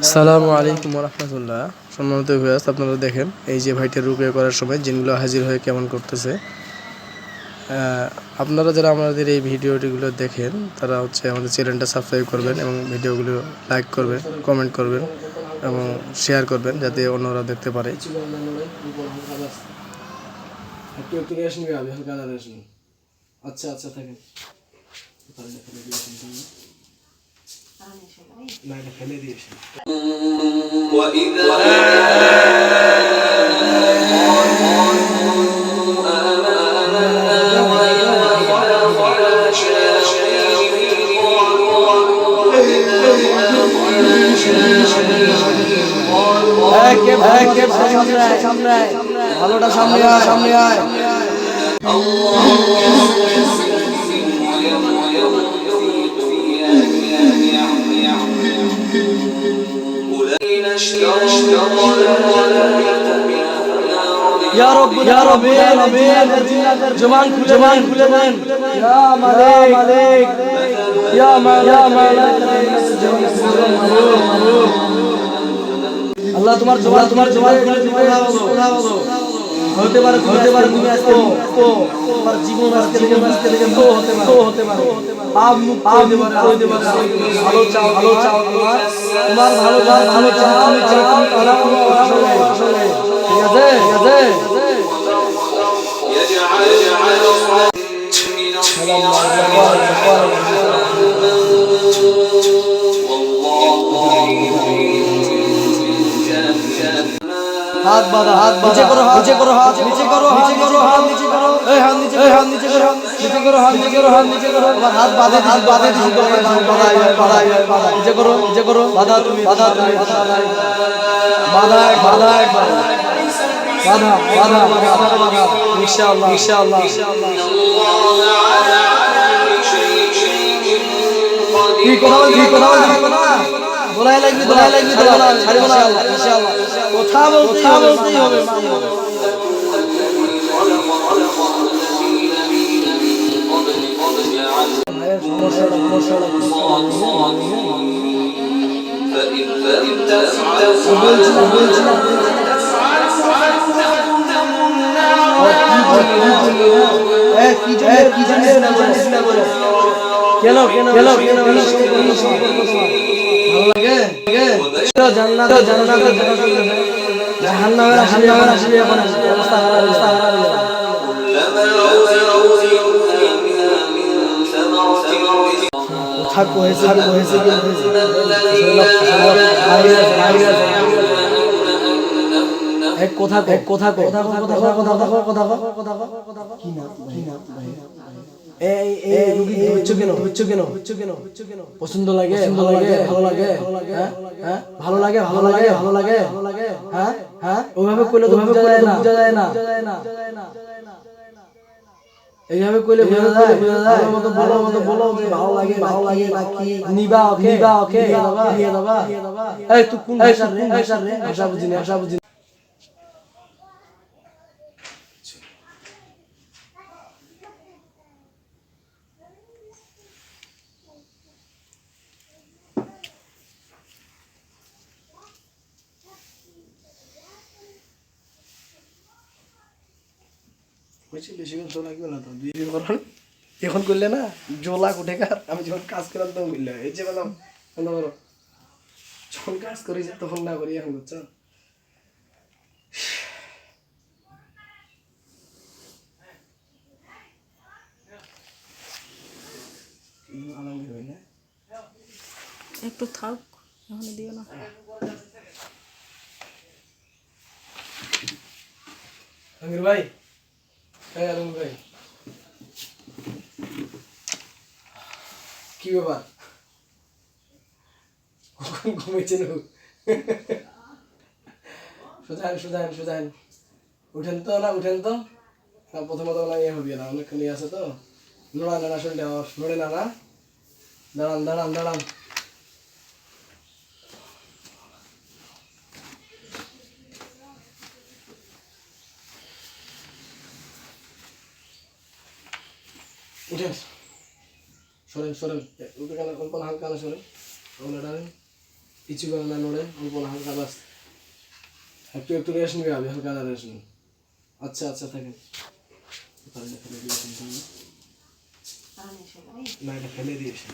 আসসালামু আলাইকুম রহমতুল্লাহ। সম্মানিত ভিউয়ার্স, আপনারা দেখেন এই যে ভাইটা রুকিয়া করার সময় জিনগুলো হাজির হয়ে কেমন করতেছে। আপনারা যারা আমাদের এই ভিডিওটিগুলো দেখেন তারা আমাদের চ্যানেলটা সাবস্ক্রাইব করবেন এবং ভিডিওগুলো লাইক করবেন, কমেন্ট করবেন এবং শেয়ার করবেন যাতে অন্যরা দেখতে পারে। আচ্ছা আচ্ছা থাকেন। না এটা ফেলে দিয়েছি। ভালোটা সামনে আয়, সামনে আয়। يا رب يا رب جمان খুলে দেন يا مالك يا مالك আল্লাহ তোমার জবান খুলে দিতে হতে পারে তুমি আজকে তোমার জীবন আজকে থেকে তো হতে পারে পাপ মুক্ত হতে পারে ভালো চাও তোমার ভালো চাও আমি চাই ঠিক আছে হাত বাঁধা নিচে করো হাত নিচে করো হাত নিচে করো এই হাত নিচে করো আমার হাত বাঁধে নিচে করো বাঁধা তুমি বাঁধা ইনশাআল্লাহ কি কথা বলাই লাগবে ছাড়িব না ইনশাআল্লাহ কথা বলতেই হবে কেন ভালো লাগে জান্নাত জাহান্নামের আসবে এখন অবস্থা খারাপ হয়েছে কথা কি না পছন্দ লাগে ভালো লাগে হ্যাঁ ওইভাবে করলে তো বোঝা যায় না এইভাবে কইলে বোঝা যায় ভালো মতো বলো ভালো লাগে নাকি নিবা ওকে দিয়ে দাও এই তুই কোন ভাষা বুঝিনি এখন করলে না জোলা উঠে কার আমি যখন কাজ করলাম তখন বললাম এই যে বললাম যখন কাজ করি তখন না করি এখন বুঝছো একটু থাক এখন দিও না আমির ভাই আলম ভাই কি ব্যাপার ঘুমিয়েছেন সুধান উঠেন তো না প্রথমত না ইয়ে হবে না অনেকক্ষণ ইয়ে আছে তো নোড়া শরীরটা নড়ে না দাঁড়ান উঠেন সরেন হালকা সরেন ডালেন কিছু করে না নড়ে, অল্প না হালকা বাস একটু একটু রেস্ট নিবে, আমি হালকা রেস্ট নিই। আচ্ছা আচ্ছা থাকেন, তাহলে ফেলে দিয়েছেন না, এটা ফেলে দিয়েছেন।